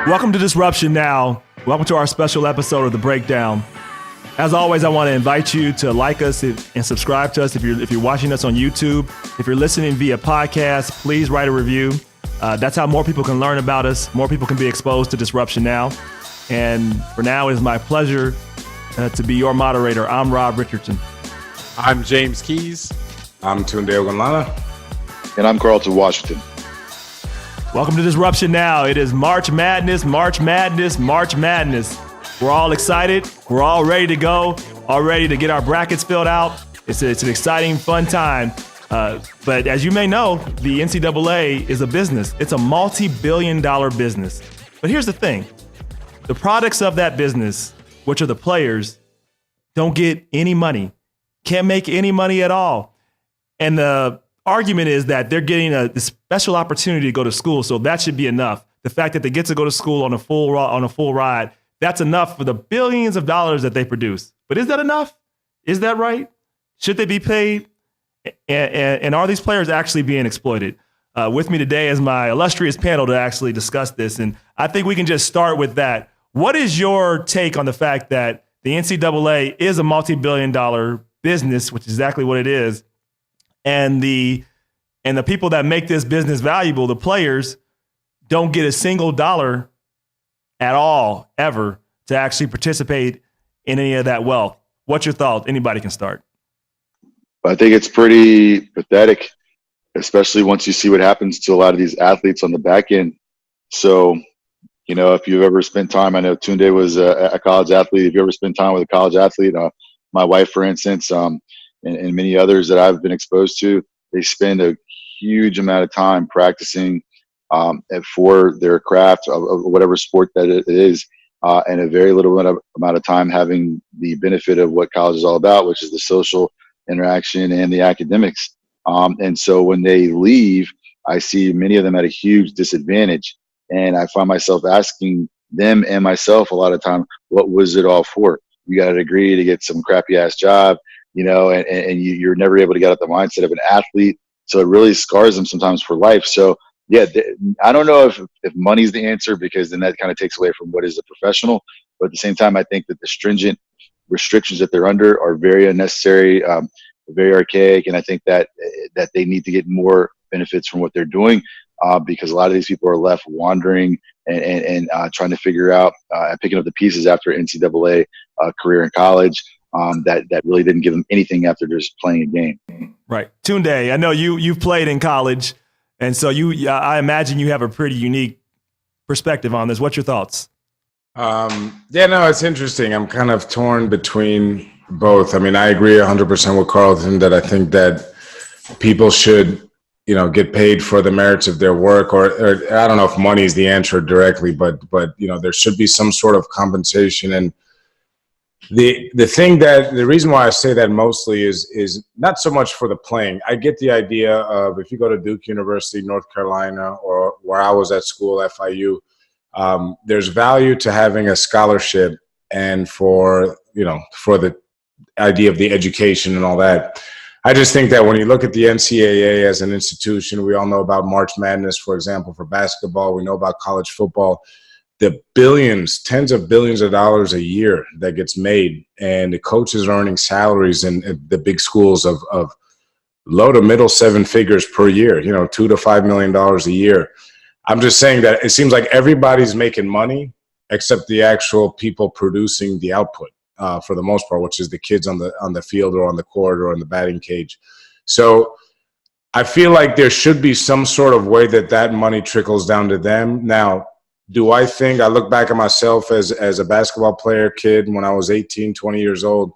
Welcome to Disruption Now. Welcome to our special episode of The Breakdown. As always, I want to invite you to like us and subscribe to us if you're watching us on YouTube. If you're listening via podcast, please write a review. That's how more people can learn about us. More people can be exposed to Disruption Now. And for now, it is my pleasure to be your moderator. I'm Rob Richardson. I'm James Keys. I'm Tunde Ogunlana. And I'm Carlton Washington. Welcome to Disruption Now. It is March Madness, March Madness, March Madness. We're all excited. We're all ready to go, all ready to get our brackets filled out. It's an exciting, fun time. But as you may know, the NCAA is a business. It's a multi-billion-dollar business. But here's the thing. The products of that business, which are the players, don't get any money, can't make any money at all. And the argument is that they're getting a special opportunity to go to school, so that should be enough. The fact that they get to go to school on a full ride, that's enough for the billions of dollars that they produce. But is that enough? Is that right? Should they be paid? And are these players actually being exploited? With me today is my illustrious panel to actually discuss this, and I think we can just start with that. What is your take on the fact that the NCAA is a multi-billion-dollar business, which is exactly what it is, and the people that make this business valuable, the players, don't get a single dollar at all, ever, to actually participate in any of that wealth? What's your thought? Anybody can start. I think it's pretty pathetic, especially once you see what happens to a lot of these athletes on the back end. So, if you've ever spent time, I know Tunde was a college athlete. If you ever spent time with a college athlete, my wife, for instance, and many others that I've been exposed to, they spend a huge amount of time practicing for their craft of whatever sport that it is, and a very little amount of time having the benefit of what college is all about, which is the social interaction and the academics. And so when they leave, I see many of them at a huge disadvantage. And I find myself asking them and myself a lot of time, what was it all for? You got a degree to get some crappy ass job, and you're never able to get out the mindset of an athlete. So it really scars them sometimes for life. So yeah, I don't know if money's the answer, because then that kind of takes away from what is a professional. But at the same time, I think that the stringent restrictions that they're under are very unnecessary, very archaic. And I think that they need to get more benefits from what they're doing, because a lot of these people are left wandering and trying to figure out, picking up the pieces after NCAA career in college, that really didn't give them anything after just playing a game. Right. Tunde, I know you've played in college, and so I imagine you have a pretty unique perspective on this. What's your thoughts? It's interesting. I'm kind of torn between both. I mean, I agree 100% with Carlton that I think that people should, get paid for the merits of their work, or I don't know if money is the answer directly, but there should be some sort of compensation. And the reason why I say that mostly is not so much for the playing. I get the idea of, if you go to Duke University, North Carolina, or where I was at school, FIU, there's value to having a scholarship, and for the idea of the education and all that. I just think that when you look at the NCAA as an institution, we all know about March Madness, for example, for basketball. We know about college football. The billions, tens of billions of dollars a year that gets made, and the coaches are earning salaries in the big schools of low to middle seven figures per year, $2 to $5 million a year. I'm just saying that it seems like everybody's making money except the actual people producing the output, for the most part, which is the kids on the field or on the court or in the batting cage. So I feel like there should be some sort of way that money trickles down to them. Now, do I think, I look back at myself as a basketball player kid when I was 18, 20 years old,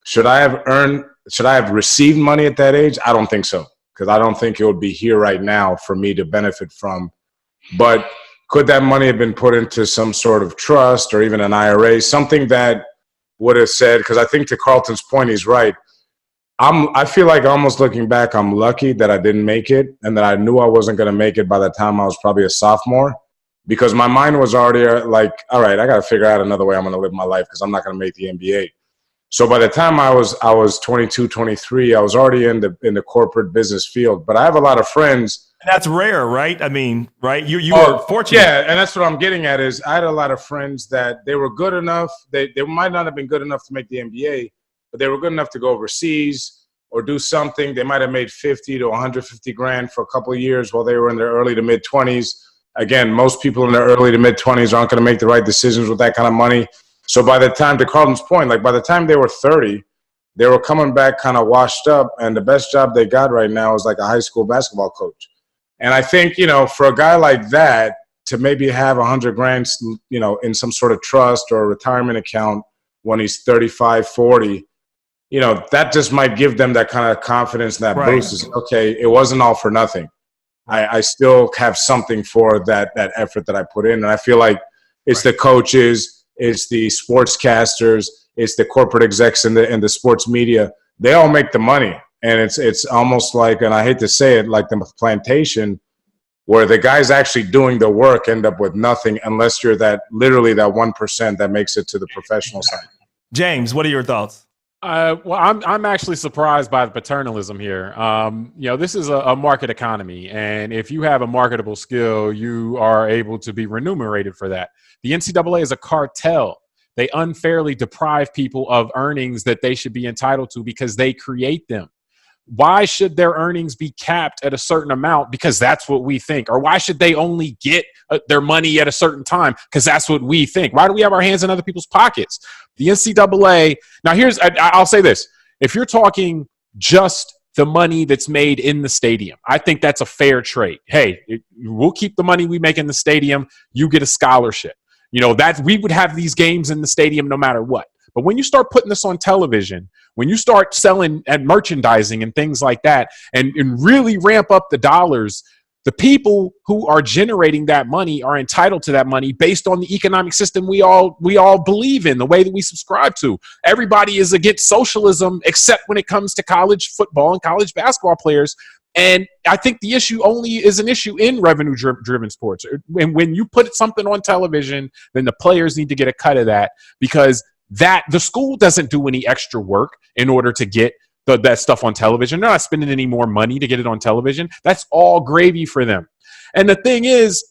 should I have received money at that age? I don't think so, because I don't think it would be here right now for me to benefit from. But could that money have been put into some sort of trust or even an IRA, something that would have said, because I think to Carlton's point, he's right. I feel like, almost looking back, I'm lucky that I didn't make it, and that I knew I wasn't going to make it by the time I was probably a sophomore, because my mind was already like, all right, I got to figure out another way I'm going to live my life, because I'm not going to make the NBA. So by the time I was 22, 23, I was already in the corporate business field. But I have a lot of friends. That's rare, right? I mean, right? You were fortunate. Yeah, and that's what I'm getting at is I had a lot of friends that they were good enough. They might not have been good enough to make the NBA, but they were good enough to go overseas or do something. They might have made 50 to 150 grand for a couple of years while they were in their early to mid 20s. Again, most people in their early to mid 20s aren't going to make the right decisions with that kind of money. So by the time, to Carlton's point, like by the time they were 30, they were coming back kind of washed up, and the best job they got right now is like a high school basketball coach. And I think, for a guy like that to maybe have 100 grand, in some sort of trust or a retirement account when he's 35, 40, that just might give them that kind of confidence and that boost. Is, okay, it wasn't all for nothing. I still have something for that effort that I put in. And I feel like it's the coaches, it's the sportscasters, it's the corporate execs and the sports media. They all make the money. And it's almost like, and I hate to say it, like the plantation, where the guys actually doing the work end up with nothing unless you're literally that 1% that makes it to the professional side. James, what are your thoughts? Well, I'm actually surprised by the paternalism here. This is a market economy, and if you have a marketable skill, you are able to be remunerated for that. The NCAA is a cartel. They unfairly deprive people of earnings that they should be entitled to because they create them. Why should their earnings be capped at a certain amount? Because that's what we think. Or why should they only get their money at a certain time? Because that's what we think. Why do we have our hands in other people's pockets? The NCAA, now I'll say this. If you're talking just the money that's made in the stadium, I think that's a fair trade. Hey, we'll keep the money we make in the stadium. You get a scholarship. That we would have these games in the stadium no matter what. But when you start putting this on television, when you start selling and merchandising and things like that, and really ramp up the dollars, the people who are generating that money are entitled to that money based on the economic system we all believe in, the way that we subscribe to. Everybody is against socialism except when it comes to college football and college basketball players. And I think the issue only is an issue in revenue-driven sports. And when you put something on television, then the players need to get a cut of that because the school doesn't do any extra work in order to get that stuff on television. They're not spending any more money to get it on television. That's all gravy for them. And the thing is,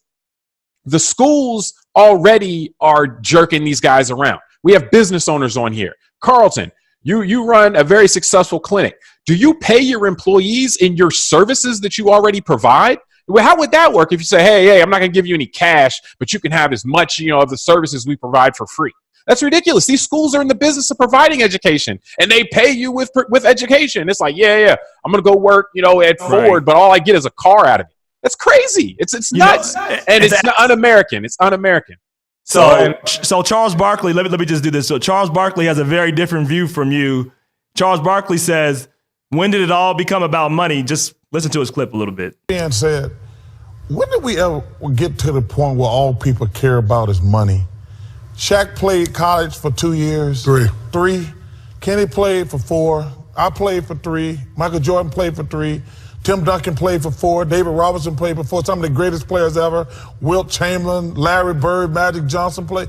the schools already are jerking these guys around. We have business owners on here. Carlton, you run a very successful clinic. Do you pay your employees in your services that you already provide? Well, how would that work if you say, hey, I'm not going to give you any cash, but you can have as much, of the services we provide for free? That's ridiculous. These schools are in the business of providing education, and they pay you with education. It's like, yeah, I'm going to go work, at Ford, but all I get is a car out of it. That's crazy. It's nuts, and it's un-American. It's un-American. So Charles Barkley, let me just do this. So Charles Barkley has a very different view from you. Charles Barkley says, when did it all become about money? Just listen to his clip a little bit. Dan said, when did we ever get to the point where all people care about is money? Shaq played college for 2 years. Three. Kenny played for 4. I played for 3. Michael Jordan played for 3. Tim Duncan played for 4. David Robinson played for 4. Some of the greatest players ever. Wilt Chamberlain, Larry Bird, Magic Johnson played.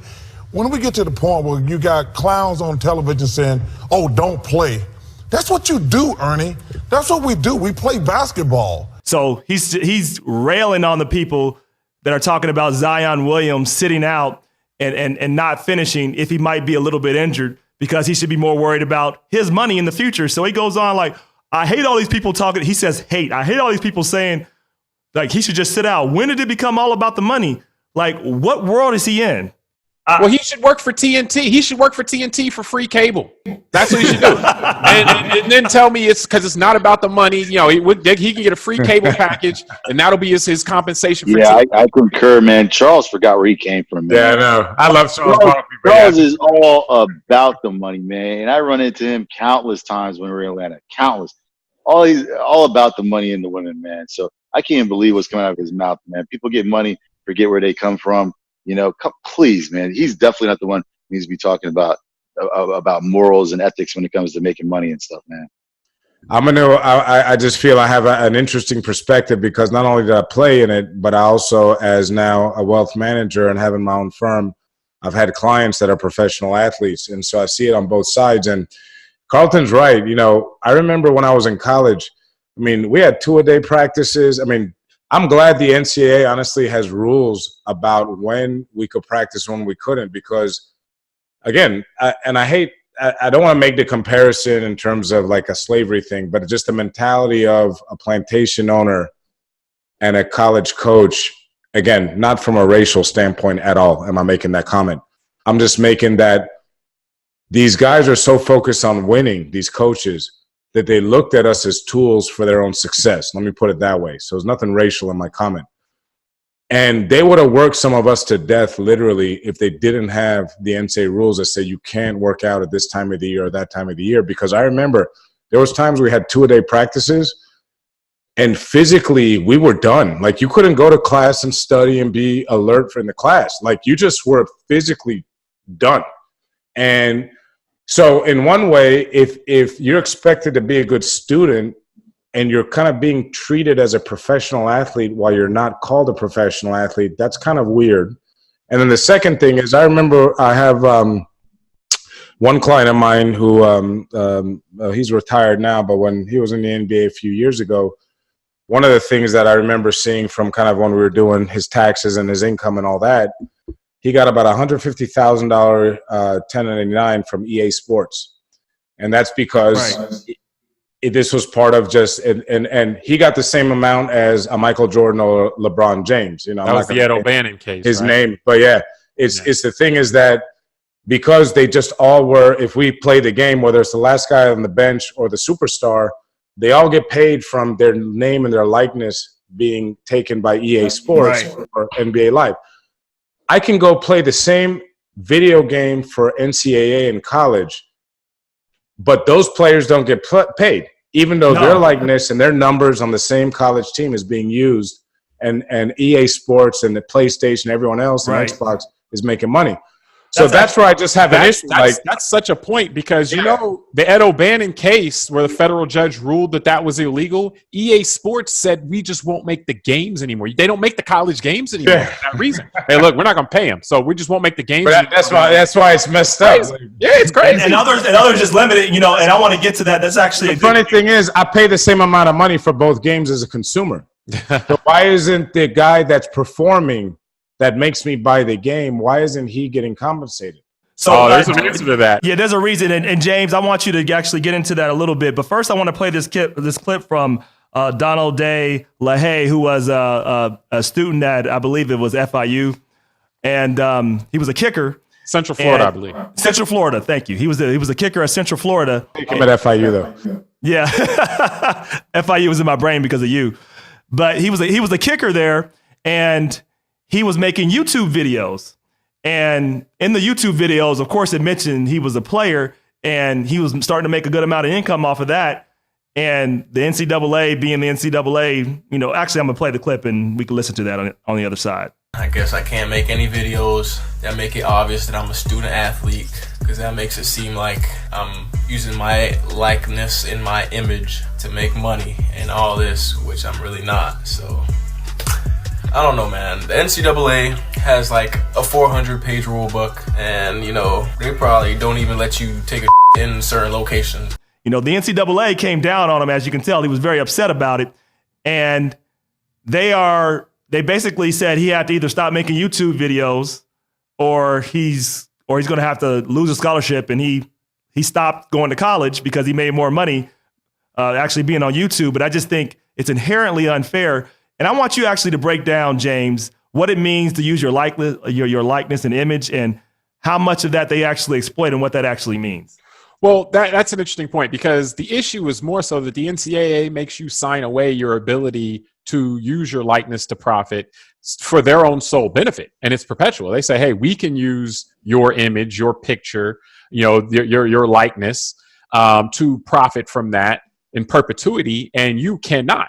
When we get to the point where you got clowns on television saying, oh, don't play. That's what you do, Ernie. That's what we do. We play basketball. So he's railing on the people that are talking about Zion Williams sitting out and not finishing if he might be a little bit injured because he should be more worried about his money in the future. So he goes on like, I hate all these people talking. He says hate. I hate all these people saying like he should just sit out. When did it become all about the money? Like what world is he in? Well, he should work for TNT. He should work for TNT for free cable. That's what he should do. and then tell me it's because it's not about the money. He can get a free cable package, and that'll be his compensation. For I concur, man. Charles forgot where he came from, man. Yeah, I know. I love Charles Barkley. Charles is all about the money, man. And I run into him countless times when we're in Atlanta. Countless. All about the money and the women, man. So I can't believe what's coming out of his mouth, man. People get money, forget where they come from. Please, man. He's definitely not the one who needs to be talking about morals and ethics when it comes to making money and stuff, man. I just feel I have an interesting perspective because not only did I play in it, but I also, as now a wealth manager and having my own firm, I've had clients that are professional athletes. And so I see it on both sides. And Carlton's right. You know, I remember when I was in college, I mean, we had 2-a-day practices. I mean, I'm glad the NCAA honestly has rules about when we could practice, when we couldn't, because again, I don't want to make the comparison in terms of like a slavery thing, but just the mentality of a plantation owner and a college coach, again, not from a racial standpoint at all. Am I making that comment? I'm just making that these guys are so focused on winning, these coaches, that they looked at us as tools for their own success. Let me put it that way. So there's nothing racial in my comment. And they would have worked some of us to death, literally, if they didn't have the NCAA rules that say you can't work out at this time of the year or that time of the year. Because I remember there was times we had 2-a-day practices, and physically we were done. Like, you couldn't go to class and study and be alert for in the class. Like, you just were physically done. And so in one way, if you're expected to be a good student and you're kind of being treated as a professional athlete while you're not called a professional athlete, that's kind of weird. And then the second thing is, I remember I have one client of mine who he's retired now, but when he was in the NBA a few years ago, one of the things that I remember seeing from kind of when we were doing his taxes and his income and all that, he got about $150,000 1099 from EA Sports. And that's because this was part of just, and he got the same amount as a Michael Jordan or LeBron James. You know, that was the Ed O'Bannon case. His name. But yeah, it's the thing is that because they just all were, if we play the game, whether it's the last guy on the bench or the superstar, they all get paid from their name and their likeness being taken by EA Sports or NBA Live. I can go play the same video game for NCAA in college, but those players don't get paid, even though their likeness and their numbers on the same college team is being used, and EA Sports and the PlayStation, everyone else, and Xbox is making money. So that's where I just have an issue. That's such a point because, you know, the Ed O'Bannon case where the federal judge ruled that was illegal, EA Sports said we just won't make the games anymore. They don't make the college games anymore for that reason. Hey, look, we're not going to pay them, so we just won't make the games anymore. That's why it's messed up. Yeah, it's crazy. And others just limit it, you know, and I want to get to that. That's actually the funny thing is I pay the same amount of money for both games as a consumer. So why isn't the guy that's performing that makes me buy the game, why isn't he getting compensated? So there's an answer to that. Yeah, there's a reason. And James, I want you to actually get into that a little bit. But first, I want to play this clip from Donald Day LaHaye, who was a student at, I believe it was FIU. And he was a kicker. Central Florida, I believe. Central Florida, thank you. He was a kicker at Central Florida. He came at FIU, though. Yeah. FIU was in my brain because of you. But he was a kicker there, and he was making YouTube videos. And in the YouTube videos, of course, it mentioned he was a player, and he was starting to make a good amount of income off of that. And the NCAA, being the NCAA, you know, actually, I'm going to play the clip, and we can listen to that on the other side. I guess I can't make any videos that make it obvious that I'm a student athlete, because that makes it seem like I'm using my likeness and my image to make money and all this, which I'm really not. So I don't know, man. The NCAA has like a 400-page rule book, and, you know, they probably don't even let you take a in certain locations. You know, the NCAA came down on him, as you can tell. He was very upset about it. And they basically said he had to either stop making YouTube videos or he's going to have to lose a scholarship. And he stopped going to college because he made more money actually being on YouTube. But I just think it's inherently unfair. And I want you actually to break down, James, what it means to use your likeness and image, and how much of that they actually exploit and what that actually means. Well, that's an interesting point, because the issue is more so that the NCAA makes you sign away your ability to use your likeness to profit for their own sole benefit. And it's perpetual. They say, hey, we can use your image, your picture, you know, your likeness to profit from that in perpetuity, and you cannot.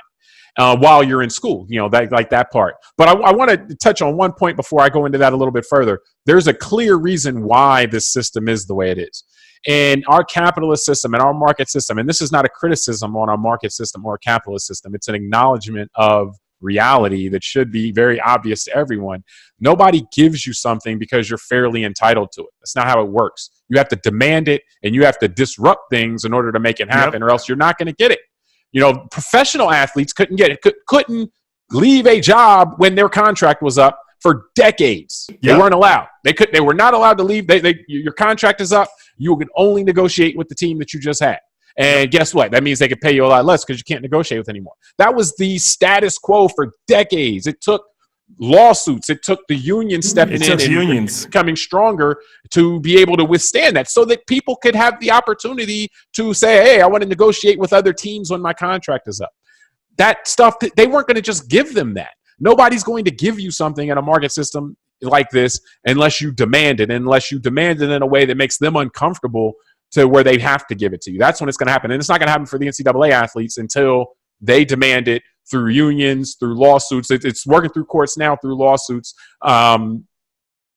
While you're in school, you know, that part. But I want to touch on one point before I go into that a little bit further. There's a clear reason why this system is the way it is. And our capitalist system and our market system, and this is not a criticism on our market system or capitalist system, it's an acknowledgement of reality that should be very obvious to everyone. Nobody gives you something because you're fairly entitled to it. That's not how it works. You have to demand it, and you have to disrupt things in order to make it happen, or else you're not going to get it. You know, professional athletes couldn't get it, couldn't leave a job when their contract was up for decades. They weren't allowed. They were not allowed to leave. Your contract is up. You can only negotiate with the team that you just had. And guess what? That means they could pay you a lot less because you can't negotiate with anymore. That was the status quo for decades. It took lawsuits. It took the union stepping in and becoming stronger to be able to withstand that, so that people could have the opportunity to say, hey, I want to negotiate with other teams when my contract is up. That stuff, they weren't going to just give them that. Nobody's going to give you something in a market system like this unless you demand it, unless you demand it in a way that makes them uncomfortable to where they have to give it to you. That's when it's going to happen. And it's not going to happen for the NCAA athletes until they demand it through unions, through lawsuits. It's working through courts now through lawsuits.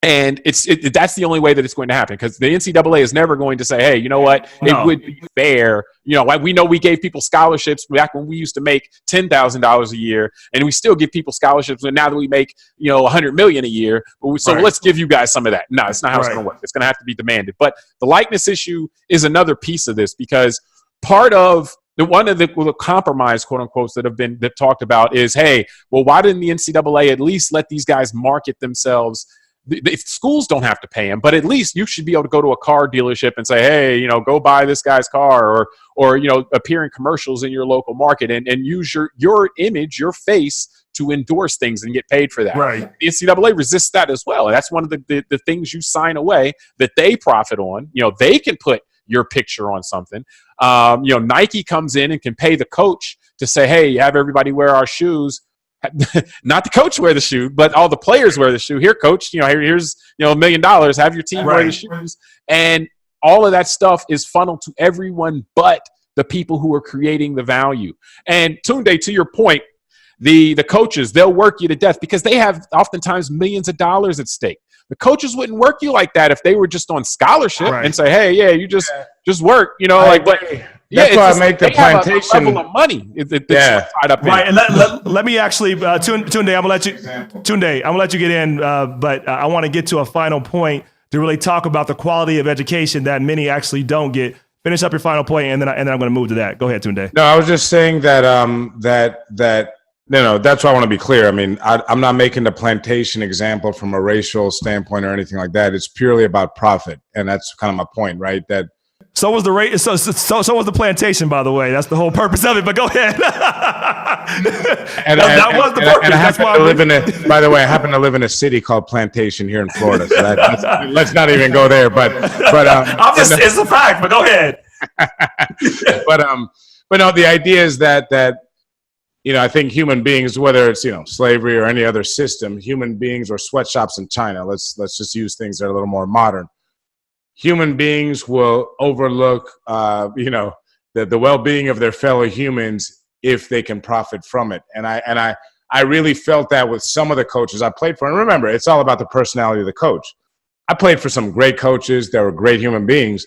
And that's the only way that it's going to happen, because the NCAA is never going to say, hey, you know what, it would be fair. You know, we know we gave people scholarships back when we used to make $10,000 a year, and we still give people scholarships now that we make, you know, $100 million a year. So let's give you guys some of that. No, it's not how it's going to work. It's going to have to be demanded. But the likeness issue is another piece of this, because part of one of the compromise, quote unquote, that talked about is, hey, well, why didn't the NCAA at least let these guys market themselves? If schools don't have to pay them, but at least you should be able to go to a car dealership and say, hey, you know, go buy this guy's car, or you know, appear in commercials in your local market and use your image, your face, to endorse things and get paid for that. Right. The NCAA resists that as well. And that's one of the things you sign away that they profit on. You know, they can put your picture on something. You know, Nike comes in and can pay the coach to say, hey, have everybody wear our shoes. Not the coach wear the shoe, but all the players wear the shoe. Here, coach, you know, here's, you know, $1 million. Have your team wear the shoes. And all of that stuff is funneled to everyone but the people who are creating the value. And Tunde, to your point, the coaches, they'll work you to death because they have oftentimes millions of dollars at stake. The coaches wouldn't work you like that if they were just on scholarship and say, hey, yeah, you just work, you know, but that's why I make the plantation level of money. Tied up in. And let me actually, Tunde, I'm gonna let you get in, but I want to get to a final point to really talk about the quality of education that many actually don't get. Finish up your final point, and then I'm going to move to that. Go ahead, Tunde. No, I was just saying that that's why I want to be clear. I mean, I'm not making the plantation example from a racial standpoint or anything like that. It's purely about profit, and that's kind of my point, right? That. So was the so was the plantation, by the way. That's the whole purpose of it. But go ahead. That was the purpose. And I happen to live by the way, I happen to live in a city called Plantation here in Florida. So let's not even go there. But it's a fact. But go ahead. but no, the idea is that you know, I think human beings, whether it's, you know, slavery or any other system, human beings or sweatshops in China. Let's just use things that are a little more modern. Human beings will overlook, you know, the well-being of their fellow humans if they can profit from it. And I really felt that with some of the coaches I played for. And remember, it's all about the personality of the coach. I played for some great coaches that were great human beings.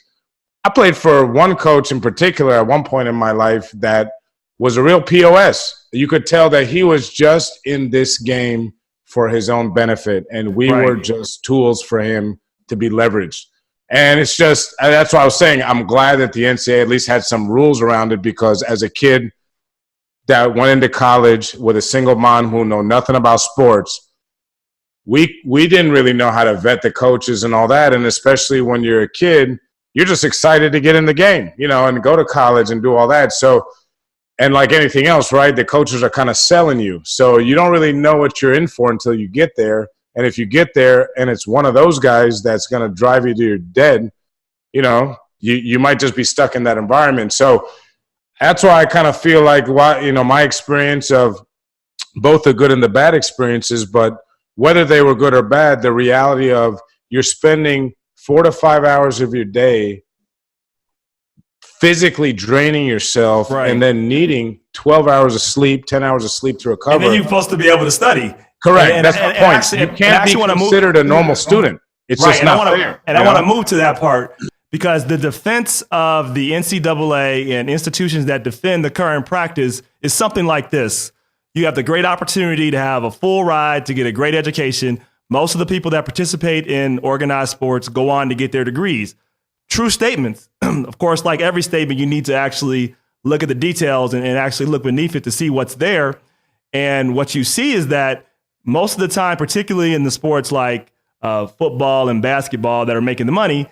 I played for one coach in particular at one point in my life that was a real POS. You could tell that he was just in this game for his own benefit, and we were just tools for him to be leveraged. And it's just, that's why I was saying, I'm glad that the NCAA at least had some rules around it, because as a kid that went into college with a single mom who know nothing about sports, we didn't really know how to vet the coaches and all that. And especially when you're a kid, you're just excited to get in the game, you know, and go to college and do all that. So, and like anything else, right, the coaches are kind of selling you. So you don't really know what you're in for until you get there. And if you get there and it's one of those guys that's going to drive you to your dead, you know, you might just be stuck in that environment. So that's why I kind of feel like, you know, my experience of both the good and the bad experiences, but whether they were good or bad, the reality of you're spending 4 to 5 hours of your day physically draining yourself and then needing 12 hours of sleep, 10 hours of sleep to recover. And then you're supposed to be able to study. Correct. That's my point. You can't be considered a normal student. It's just not fair. And I want to move to that part, because the defense of the NCAA and institutions that defend the current practice is something like this. You have the great opportunity to have a full ride, to get a great education. Most of the people that participate in organized sports go on to get their degrees. True statements. Of course, like every statement, you need to actually look at the details and actually look beneath it to see what's there. And what you see is that most of the time, particularly in the sports like football and basketball that are making the money,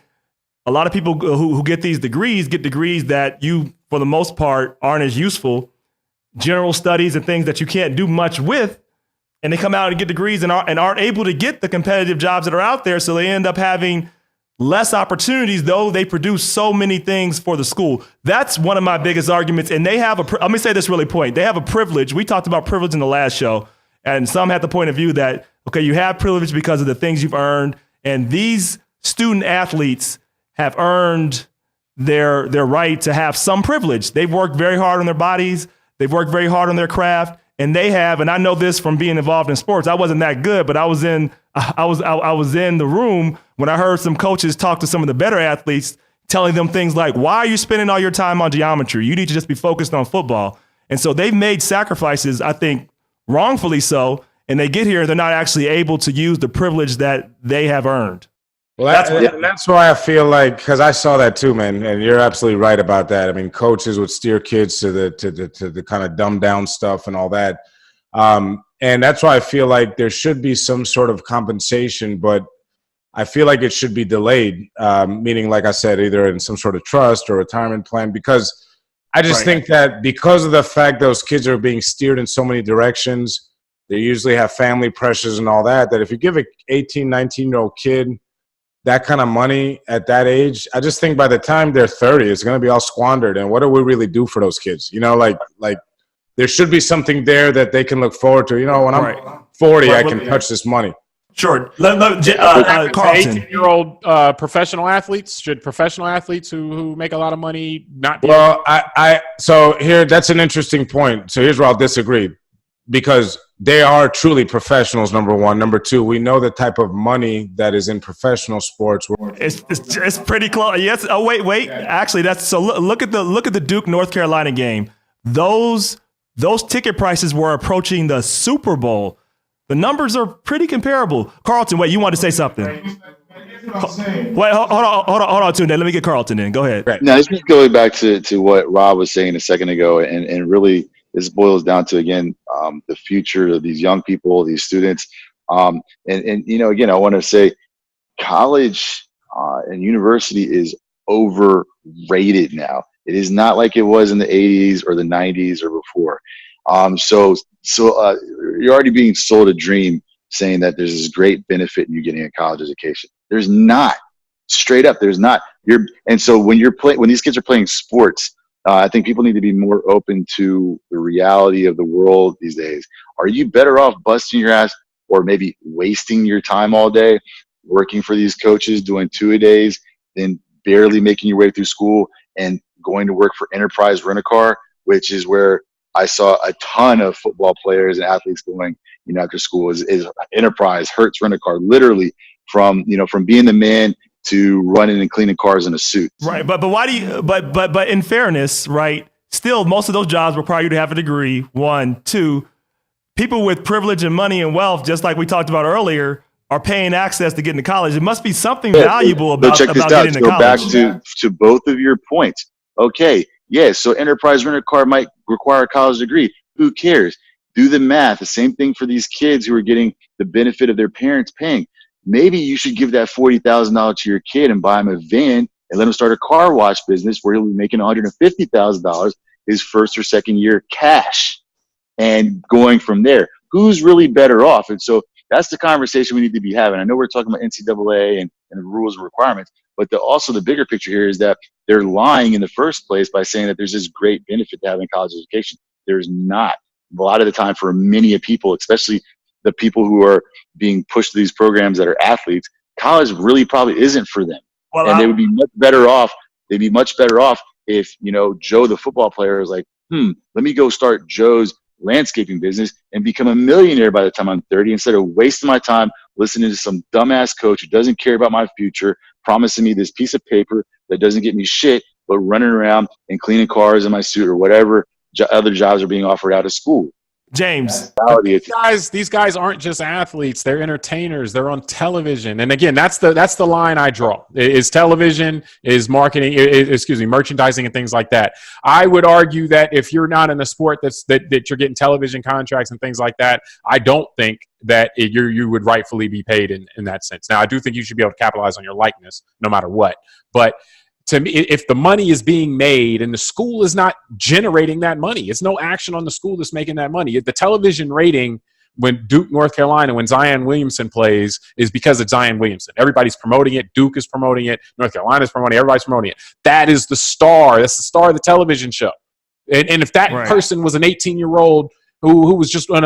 a lot of people who get these degrees get degrees that you, for the most part, aren't as useful. General studies and things that you can't do much with. And they come out and get degrees and aren't able to get the competitive jobs that are out there. So they end up having less opportunities, though they produce so many things for the school. That's one of my biggest arguments. And they have let me say this really point. They have a privilege. We talked about privilege in the last show. And some had the point of view that, okay, you have privilege because of the things you've earned. And these student athletes have earned their right to have some privilege. They've worked very hard on their bodies. They've worked very hard on their craft. And they have, and I know this from being involved in sports. I wasn't that good, but I was in the room when I heard some coaches talk to some of the better athletes, telling them things like, why are you spending all your time on geometry? You need to just be focused on football. And so they've made sacrifices, I think, wrongfully so, and they get here and they're not actually able to use the privilege that they have earned. Well, that's why I feel like, because I saw that too, man, and you're absolutely right about that. I mean, coaches would steer kids to the kind of dumbed down stuff and all that, and that's why I feel like there should be some sort of compensation, but I feel like it should be delayed, meaning, like I said, either in some sort of trust or retirement plan, because I just think that because of the fact those kids are being steered in so many directions, they usually have family pressures and all that, that if you give an 18, 19-year-old kid that kind of money at that age, I just think by the time they're 30, it's going to be all squandered. And what do we really do for those kids? You know, like there should be something there that they can look forward to. You know, when I'm 40, I can touch this money. Sure. Carlton. Carlton. 18-year-old professional athletes, should professional athletes who make a lot of money not be? Well, so here, that's an interesting point. So here's where I'll disagree, because they are truly professionals, number one. Number two, we know the type of money that is in professional sports. It's pretty close. Yes. Oh, wait. Actually, that's so. Look at the Duke North Carolina game. Those ticket prices were approaching the Super Bowl. The numbers are pretty comparable. Carlton, wait, you wanted to say something? Wait, hold on, Tunde. Let me get Carlton in. Go ahead. Right. Now, this is going back to what Rob was saying a second ago, and really this boils down to, again, the future of these young people, these students. And you know, again, I want to say college and university is overrated now. It is not like it was in the 80s or the 90s or before. So you're already being sold a dream saying that there's this great benefit in you getting a college education. There's not. Straight up, there's not. And so when these kids are playing sports, I think people need to be more open to the reality of the world these days. Are you better off busting your ass or maybe wasting your time all day working for these coaches, doing 2-a-days, then barely making your way through school and going to work for Enterprise Rent-A-Car, which is where I saw a ton of football players and athletes going, you know, after school is Enterprise, Hertz Rent-A-Car, literally from being the man to running and cleaning cars in a suit. Right. But why do you, but in fairness, right, still most of those jobs require you to have a degree. 1, 2, people with privilege and money and wealth, just like we talked about earlier, are paying access to get into college. It must be something valuable about getting into college. Go back to both of your points. Okay. Yeah. So Enterprise Rent-A-Car might require a college degree. Who cares? Do the math. The same thing for these kids who are getting the benefit of their parents paying. Maybe you should give that $40,000 to your kid and buy him a van and let him start a car wash business where he'll be making $150,000 his first or second year cash and going from there. Who's really better off? And so that's the conversation we need to be having. I know we're talking about NCAA and the rules and requirements, but also the bigger picture here is that they're lying in the first place by saying that there's this great benefit to having college education. There's not. A lot of the time for many people, especially the people who are being pushed to these programs that are athletes, college really probably isn't for them. Well, and they would be much better off. They'd be much better off if, you know, Joe, the football player, is like, let me go start Joe's landscaping business and become a millionaire by the time I'm 30, instead of wasting my time listening to some dumbass coach who doesn't care about my future, promising me this piece of paper that doesn't get me shit, but running around and cleaning cars in my suit or whatever other jobs are being offered out of school. James. These guys aren't just athletes; they're entertainers. They're on television, and again, that's the line I draw. Is television, is marketing, merchandising, and things like that. I would argue that if you're not in a sport that you're getting television contracts and things like that, I don't think that you would rightfully be paid in that sense. Now, I do think you should be able to capitalize on your likeness no matter what, but to me, if the money is being made and the school is not generating that money, it's no action on the school that's making that money. The television rating when Duke, North Carolina, when Zion Williamson plays is because of Zion Williamson. Everybody's promoting it. Duke is promoting it. North Carolina's promoting it. Everybody's promoting it. That is the star. That's the star of the television show. And if that person was an 18-year-old who was just on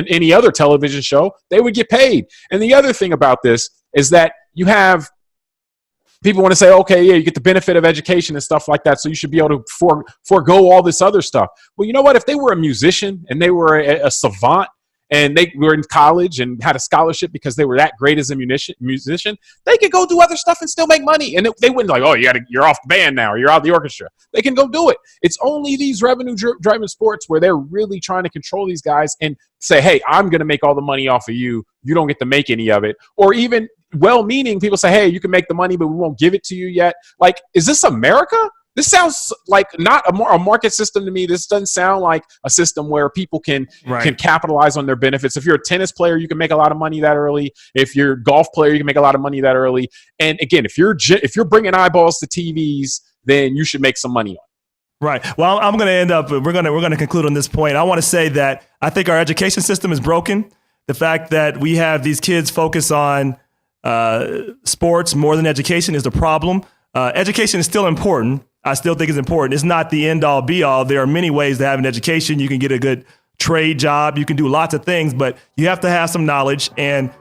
any other television show, they would get paid. And the other thing about this is that you have people want to say, okay, yeah, you get the benefit of education and stuff like that, so you should be able to forego all this other stuff. Well, you know what? If they were a musician and they were a savant and they were in college and had a scholarship because they were that great as a musician, they could go do other stuff and still make money. And they wouldn't like, oh, you're off the band now, or you're out of the orchestra. They can go do it. It's only these revenue-driven sports where they're really trying to control these guys and say, hey, I'm going to make all the money off of you. You don't get to make any of it. Or even well-meaning people say, hey, you can make the money, but we won't give it to you yet. Like, is this America? This sounds like not a market system to me. This doesn't sound like a system where people can capitalize on their benefits. If you're a tennis player, you can make a lot of money that early. If you're a golf player, you can make a lot of money that early. And again, if you're bringing eyeballs to TVs, then you should make some money on it. Right. Well, I'm going to end up. We're going to conclude on this point. I want to say that I think our education system is broken. The fact that we have these kids focus on sports more than education is the problem. Education is still important. I still think it's important. It's not the end all be all. There are many ways to have an education. You can get a good trade job. You can do lots of things, but you have to have some knowledge. And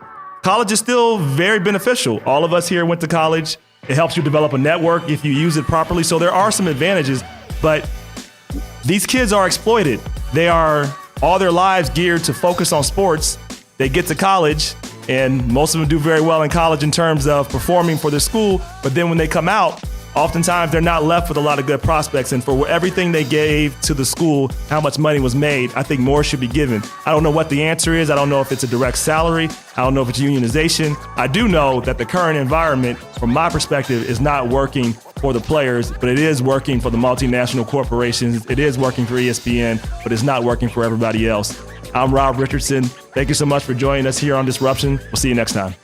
college is still very beneficial. All of us here went to college. It helps you develop a network if you use it properly. So there are some advantages, but these kids are exploited. They are all their lives geared to focus on sports. They get to college, and most of them do very well in college in terms of performing for their school. But then when they come out, oftentimes they're not left with a lot of good prospects. And for everything they gave to the school, how much money was made, I think more should be given. I don't know what the answer is. I don't know if it's a direct salary. I don't know if it's unionization. I do know that the current environment, from my perspective, is not working for the players, but it is working for the multinational corporations. It is working for ESPN, but it's not working for everybody else. I'm Rob Richardson. Thank you so much for joining us here on Disruption. We'll see you next time.